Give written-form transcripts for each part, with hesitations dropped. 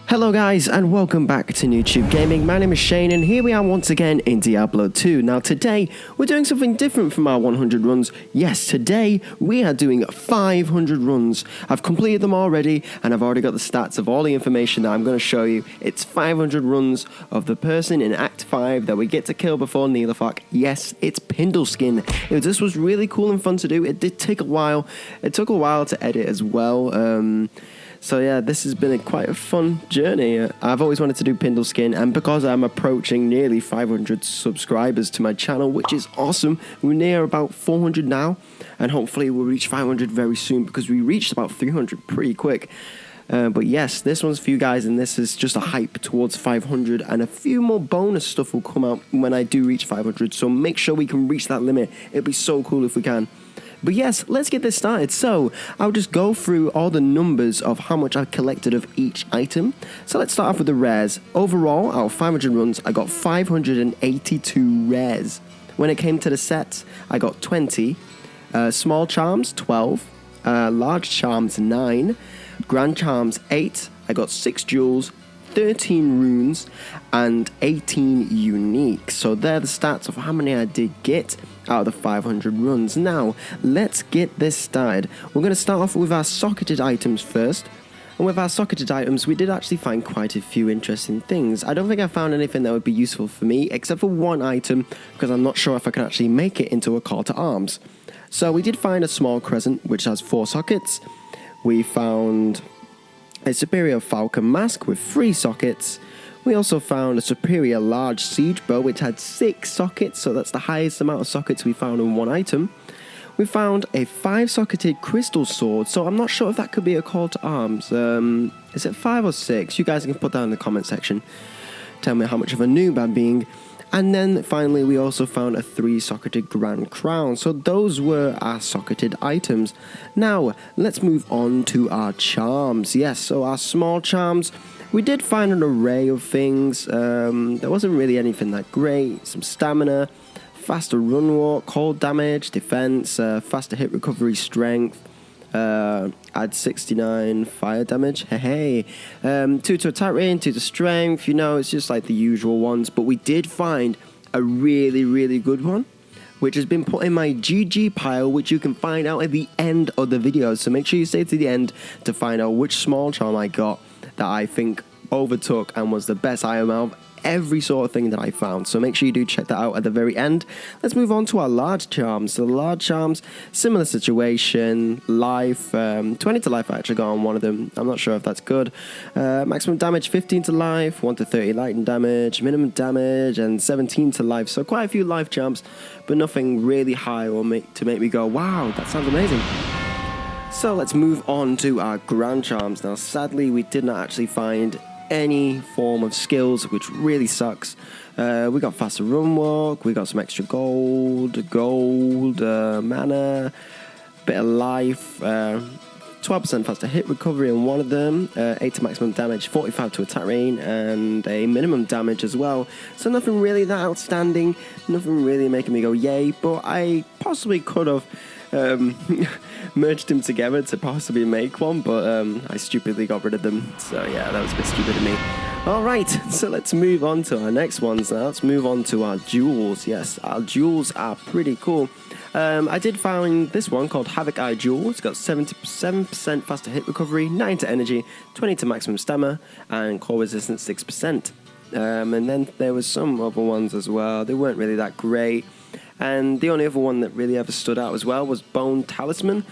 Hello guys and welcome back to Noobtubegaming. My name is Shane and here we are once again in Diablo 2. Now today we're doing something different from our 100 runs. Yes, today we are doing 500 runs. I've completed them already and I've already got the stats of all the information that I'm going to show you. It's 500 runs of the person in Act 5 that we get to kill before Neelafok. Yes, it's Pindleskin. This was really cool and fun to do. It did take a while. It took a while to edit as well. So yeah, this has been quite a fun journey. I've always wanted to do Pindleskin, and because I'm approaching nearly 500 subscribers to my channel, which is awesome, we're near about 400 now, and hopefully we'll reach 500 very soon, because we reached about 300 pretty quick. But yes, this one's for you guys, and this is just a hype towards 500, and a few more bonus stuff will come out when I do reach 500, so make sure we can reach that limit. It'd be so cool if we can. But yes, let's get this started. So, I'll just go through all the numbers of how much I've collected of each item. So let's start off with the rares. Overall, out of 500 runs, I got 582 rares. When it came to the sets, I got 20. Small charms, 12. Large charms, 9. Grand charms, 8. I got 6 jewels, 13 runes, and 18 unique. So they're the stats of how many I did get out of the 500 runs. Now, let's get this started. We're going to start off with our socketed items first. And with our socketed items, we did actually find quite a few interesting things. I don't think I found anything that would be useful for me, except for one item, because I'm not sure if I can actually make it into a call to arms. So we did find a small crescent, which has 4 sockets. We found a superior falcon mask with 3 sockets. We also found a superior large siege bow which had 6 sockets, so that's the highest amount of sockets we found in one item. We found a 5-socketed crystal sword, so I'm not sure if that could be a call to arms. Is it 5 or 6? You guys can put that in the comment section. Tell me how much of a noob I'm being. And then finally we also found a 3-socketed grand crown. So those were our socketed items. Now let's move on to our charms. Yes, so our small charms, we did find an array of things. There wasn't really anything that great. Some stamina, faster run walk, cold damage, defense, faster hit recovery, strength. Add 69 fire damage. Hey, 2 to attack range, 2 to strength. You know, it's just like the usual ones. But we did find a really, really good one, which has been put in my GG pile, which you can find out at the end of the video. So make sure you stay to the end to find out which small charm I got that I think overtook and was the best item out of every sort of thing that I found. So make sure you do check that out at the very end. Let's move on to our large charms. So the large charms, similar situation, life, 20 to life I actually got on one of them. I'm not sure if that's good. Maximum damage 15 to life, 1 to 30 lightning damage, minimum damage, and 17 to life. So quite a few life charms, but nothing really high to make me go, wow, that sounds amazing. So let's move on to our grand charms. Now sadly we did not actually find any form of skills, which really sucks. We got faster run walk, we got some extra gold, mana, bit of life, 12% faster hit recovery on one of them, 8 to maximum damage, 45 to attack range, and a minimum damage as well. So nothing really that outstanding, nothing really making me go yay, but I possibly could have merged them together to possibly make one, but I stupidly got rid of them, so yeah, that was a bit stupid of me. Alright, so let's move on to our next ones now. Let's move on to our jewels. Yes, our jewels are pretty cool. I did find this one called Havoc Eye Jewel. It's got 77% faster hit recovery, 9 to energy, 20 to maximum stamina, and core resistance 6%. And then there was some other ones as well. They weren't really that great. And the only other one that really ever stood out as well was Bone Talisman.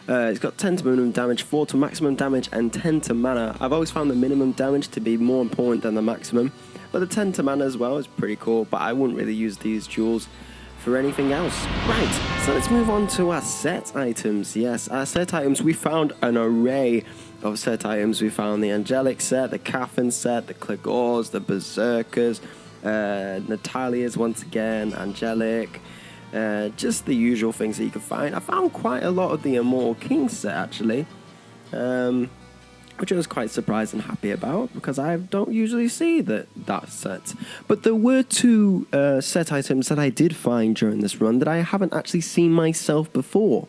It's got 10 to minimum damage, 4 to maximum damage, and 10 to mana. I've always found the minimum damage to be more important than the maximum, but the 10 to mana as well is pretty cool, but I wouldn't really use these jewels for anything else. Right, so let's move on to our set items. Yes, our set items, we found an array of set items. We found the Angelic set, the Caffin set, the Clegors, the Berserkers, Natalia's once again, Angelic, just the usual things that you can find. I found quite a lot of the Immortal King set actually, which I was quite surprised and happy about, because I don't usually see that set. But there were 2 set items that I did find during this run that I haven't actually seen myself before.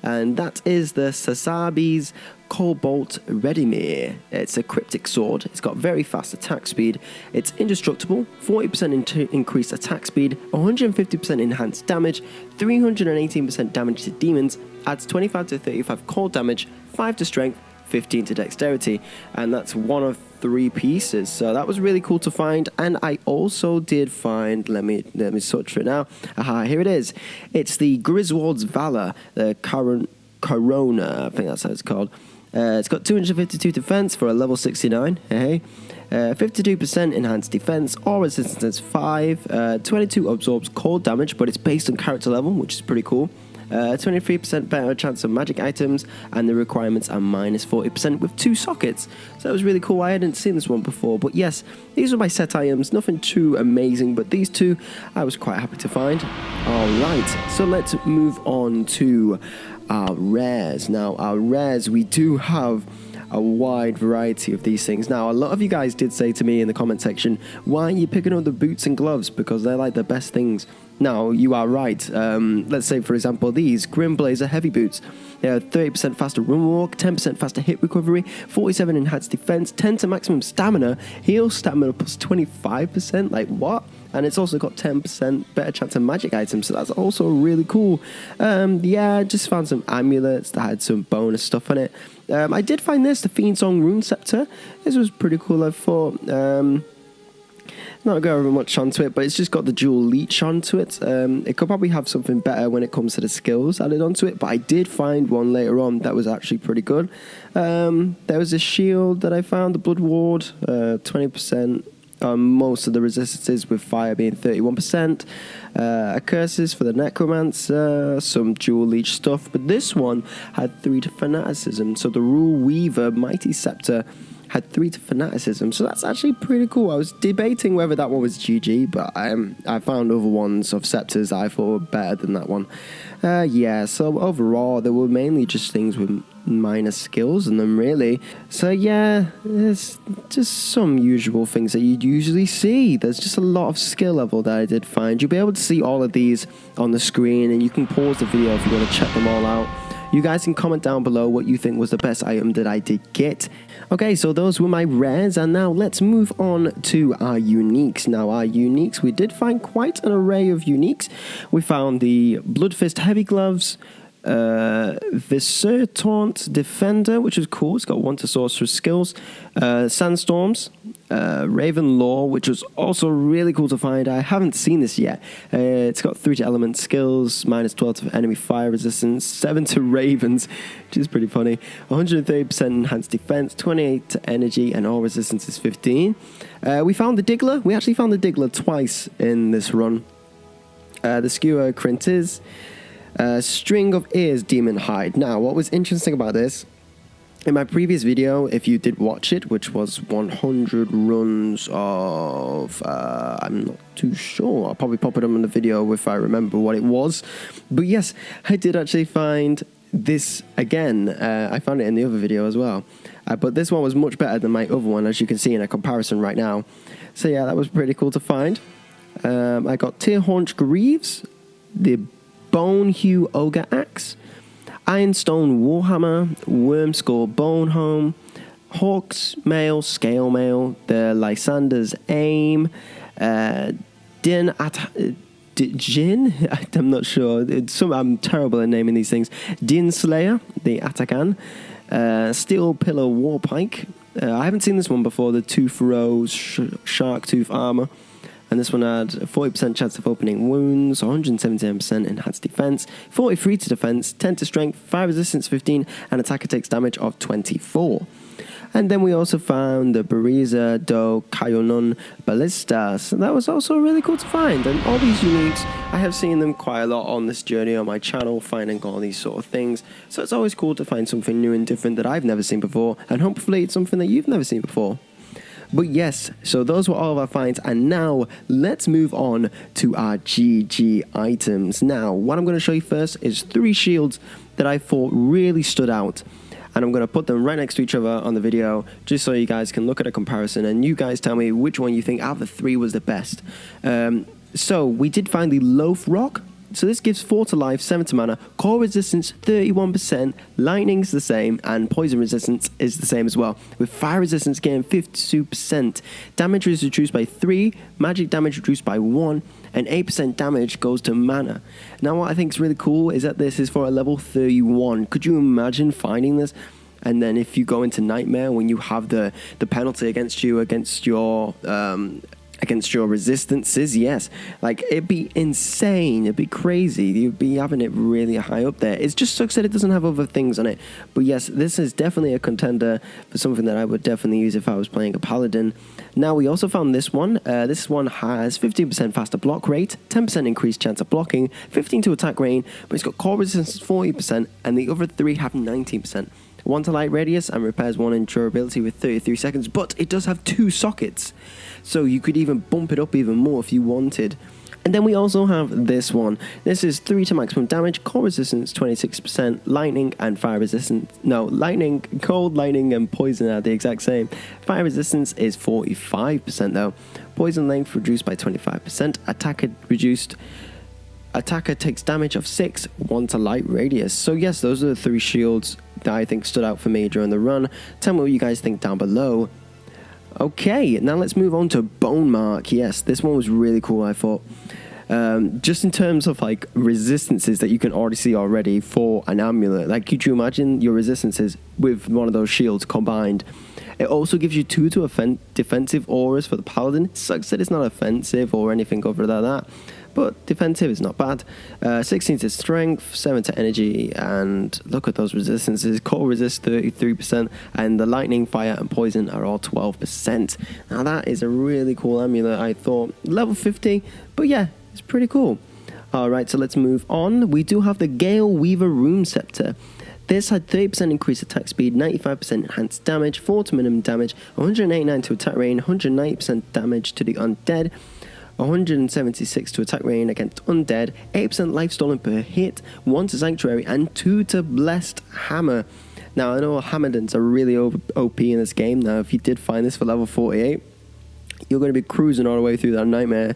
and that is the Sasabi's Cobalt Redimir. It's a cryptic sword. It's got very fast attack speed. It's indestructible, 40% increased attack speed, 150% enhanced damage, 318% damage to demons, adds 25 to 35 cold damage, 5 to strength, 15 to dexterity, and that's one of 3 pieces. So that was really cool to find. And I also did find, let me search for it now. Aha, here it is. It's the Griswolds Valor, the Corona, I think that's how it's called. It's got 252 defense for a level 69. Hey. 52% enhanced defense, all resistance 5, 22 absorbs cold damage, but it's based on character level, which is pretty cool. 23% better chance of magic items, and the requirements are minus 40% with 2 sockets. So that was really cool. I hadn't seen this one before, but yes, these are my set items. Nothing too amazing, but these 2 I was quite happy to find. Alright, so let's move on to our rares. Now, our rares, we do have a wide variety of these things. Now, a lot of you guys did say to me in the comment section, why are you picking up the boots and gloves? Because they're like the best things. Now, you are right. Let's say, for example, these Grim Blazer heavy boots. They are 30% faster run walk, 10% faster hit recovery, 47 enhanced defense, 10 to maximum stamina, heal stamina plus 25%. Like, what? And it's also got 10% better chance of magic items, so that's also really cool. Yeah, I just found some amulets that had some bonus stuff on it. I did find this, the Fiend Song Rune Scepter. This was pretty cool, I thought. Not going over much onto it, but it's just got the dual leech onto it. It could probably have something better when it comes to the skills added onto it, but I did find one later on that was actually pretty good. There was a shield that I found, the Blood Ward, 20%. Most of the resistances, with fire being 31%. Curses for the necromancer, some dual leech stuff, but this one had 3 to fanaticism. So the Rule Weaver Mighty Scepter had 3 to fanaticism, so that's actually pretty cool. I was debating whether that one was GG, but I found other ones of scepters that I thought were better than that one. Yeah, so overall, there were mainly just things with minor skills in them, really. So yeah, it's just some usual things that you'd usually see. There's just a lot of skill level that I did find. You'll be able to see all of these on the screen, and you can pause the video if you want to check them all out. You guys can comment down below what you think was the best item that I did get. Okay, so those were my rares, and now let's move on to our uniques. Now, our uniques, we did find quite an array of uniques. We found the Bloodfist Heavy Gloves, Visertaunt Defender, which is cool. It's got 1 to Sorcerer's skills. Sandstorms, Raven Law, which was also really cool to find. I haven't seen this yet. It's got 3 to Element skills, minus 12 to enemy fire resistance, 7 to Ravens, which is pretty funny. 130% enhanced defense, 28 to energy, and all resistance is 15. We found the Diggler. We actually found the Diggler twice in this run. The Skewer Crintiz. String of Ears Demon Hide. Now, what was interesting about this, in my previous video, if you did watch it, which was 100 runs of, I'm not too sure, I'll probably pop it up in the video if I remember what it was, but yes, I did actually find this again. I found it in the other video as well, but this one was much better than my other one, as you can see in a comparison right now. So yeah, that was pretty cool to find. I got Tearhaunch Greaves, the Bonehew Ogre Axe, Ironstone Warhammer, Wormskull Bonehelm, Hawk's Mail, Scale Mail, the Lysander's Aim, Jin, I'm not sure, I'm terrible at naming these things, Din Slayer, the Atakan, Steel Pillar Warpike, I haven't seen this one before, the Tooth Rose Shark Tooth Armor. And this one had a 40% chance of opening wounds, 177% enhanced defense, 43 to defense, 10 to strength, 5 resistance 15, and attacker takes damage of 24. And then we also found the Bariza do Kayonon Ballista. So that was also really cool to find. And all these uniques, I have seen them quite a lot on this journey on my channel, finding all these sort of things. So it's always cool to find something new and different that I've never seen before. And hopefully it's something that you've never seen before. But yes, so those were all of our finds, and now let's move on to our GG items. Now, what I'm going to show you first is 3 shields that I thought really stood out, and I'm going to put them right next to each other on the video, just so you guys can look at a comparison, and you guys tell me which one you think out of the 3 was the best. So, we did find the Loaf Rock, So this gives 4 to life, 7 to mana, core resistance 31%, lightning's the same, and poison resistance is the same as well. With fire resistance getting 52%, damage is reduced by 3, magic damage reduced by 1, and 8% damage goes to mana. Now what I think is really cool is that this is for a level 31. Could you imagine finding this? And then if you go into Nightmare, when you have the penalty against you, against your resistances, yes, like it'd be insane, it'd be crazy, you'd be having it really high up there. It just sucks that it doesn't have other things on it, but yes, this is definitely a contender for something that I would definitely use if I was playing a paladin. Now we also found this one. This one has 15% faster block rate, 10% increased chance of blocking, 15 to attack range, but it's got core resistance 40%, and the other 3 have 19%. 1 to light radius and repairs 1 in durability with 33 seconds, but it does have 2 sockets, so you could even bump it up even more if you wanted. And then we also have this one. This is 3 to maximum damage, core resistance 26%, lightning and fire resistance. No, lightning, cold, lightning and poison are the exact same. Fire resistance is 45% though. Poison length reduced by 25%, attacker reduced. Attacker takes damage of 6, 1 to light radius. So yes, those are the 3 shields that I think stood out for me during the run. Tell me what you guys think down below. Okay, now let's move on to Bone Mark. Yes, this one was really cool, I thought. Just in terms of like resistances that you can already see already for an amulet. Like, could you imagine your resistances with one of those shields combined? It also gives you 2 to defensive auras for the paladin. Sucks that it's not offensive or anything over that. But defensive is not bad. 16 to strength, 7 to energy, and look at those resistances. Core resist 33%, and the lightning, fire, and poison are all 12%. Now that is a really cool amulet, I thought. Level 50, but yeah, it's pretty cool. Alright, so let's move on. We do have the Gale Weaver Rune Scepter. This had 30% increased attack speed, 95% enhanced damage, 4 to minimum damage, 189 to attack range, 190% damage to the undead, 176 to attack range against undead, 8% life stolen per hit, 1 to sanctuary, and 2 to blessed hammer. Now I know hammerdons are really OP in this game. Now if you did find this for level 48, you're going to be cruising all the way through that nightmare,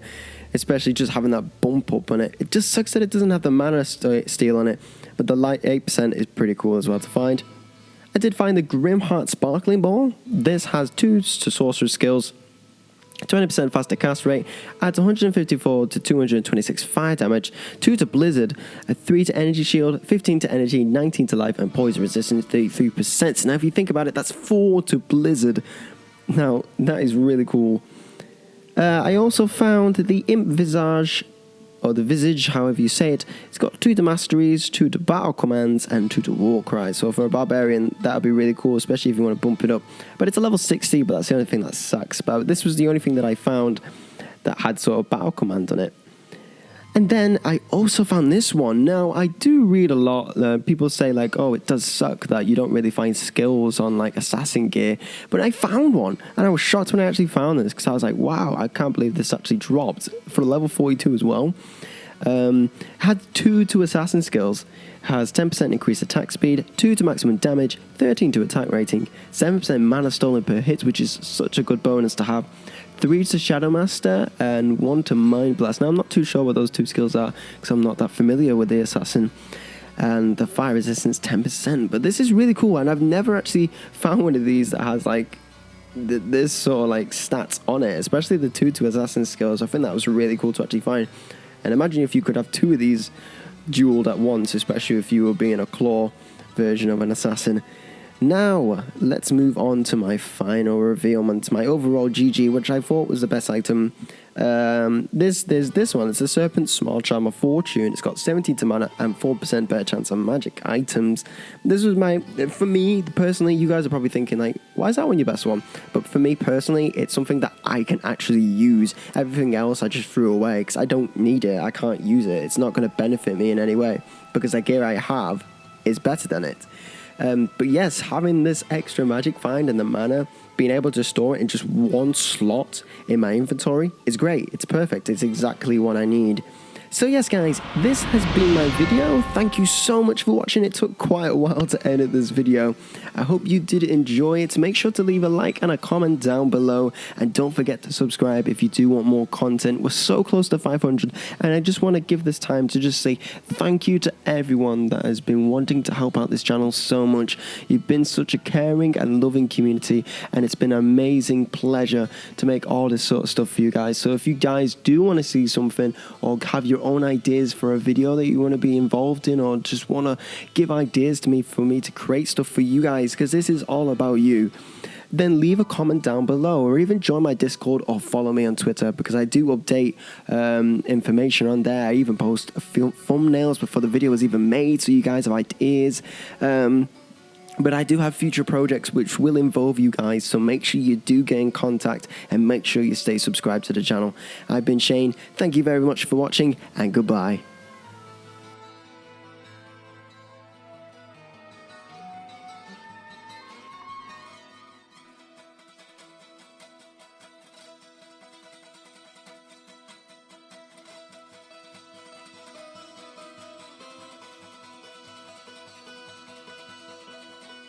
especially just having that bump up on it. It just sucks that it doesn't have the mana steal on it, but the light 8% is pretty cool as well to find. I did find the Grimheart Sparkling Ball. This has 2 to sorcerer skills, 20% faster cast rate, adds 154 to 226 fire damage, 2 to blizzard, a 3 to energy shield, 15 to energy, 19 to life, and poison resistance 33%. Now if you think about it, that's 4 to blizzard. Now that is really cool. I also found the Imp Visage, or the Visage, however you say it. It's got 2 to masteries, 2 to battle commands, and 2 to war cries. So for a barbarian, that would be really cool, especially if you want to bump it up. But it's a level 60, but that's the only thing that sucks. But this was the only thing that I found that had sort of battle command on it. And then I also found this one. Now, I do read a lot. People say, like, oh, it does suck that you don't really find skills on, like, assassin gear. But I found one, and I was shocked when I actually found this, because I was like, wow, I can't believe this actually dropped for level 42 as well. Had 2 to assassin skills, has 10% increased attack speed, 2 to maximum damage, 13 to attack rating, 7% mana stolen per hit, which is such a good bonus to have, 3 to Shadow Master, and 1 to Mind Blast. Now I'm not too sure what those 2 skills are, because I'm not that familiar with the assassin. And the fire resistance 10%, but this is really cool, and I've never actually found one of these that has like this sort of like stats on it, especially the 2 to assassin skills. I think that was really cool to actually find. And imagine if you could have 2 of these dueled at once, especially if you were being a claw version of an assassin. Now, let's move on to my final revealment, my overall GG, which I thought was the best item. There's this one. It's a Serpent Small Charm of Fortune. It's got 17 to mana and 4% better chance of magic items. This was for me, personally, you guys are probably thinking, like, why is that one your best one? But for me, personally, it's something that I can actually use. Everything else I just threw away because I don't need it. I can't use it. It's not going to benefit me in any way because the gear I have is better than it. But yes, having this extra magic find and the mana, being able to store it in just 1 slot in my inventory is great. It's perfect. It's exactly what I need. So yes guys, this has been my video. Thank you so much for watching. It took quite a while to edit this video. I hope you did enjoy it. Make sure to leave a like and a comment down below, and don't forget to subscribe if you do want more content. We're so close to 500, and I just want to give this time to just say thank you to everyone that has been wanting to help out this channel so much. You've been such a caring and loving community, and it's been an amazing pleasure to make all this sort of stuff for you guys. So if you guys do want to see something or have your own ideas for a video that you want to be involved in, or just want to give ideas to me for me to create stuff for you guys, because this is all about you, then leave a comment down below, or even join my Discord or follow me on Twitter, because I do update information on there. I even post thumbnails before the video is even made, so you guys have ideas. But I do have future projects which will involve you guys, so make sure you do get in contact and make sure you stay subscribed to the channel. I've been Shane. Thank you very much for watching, and goodbye.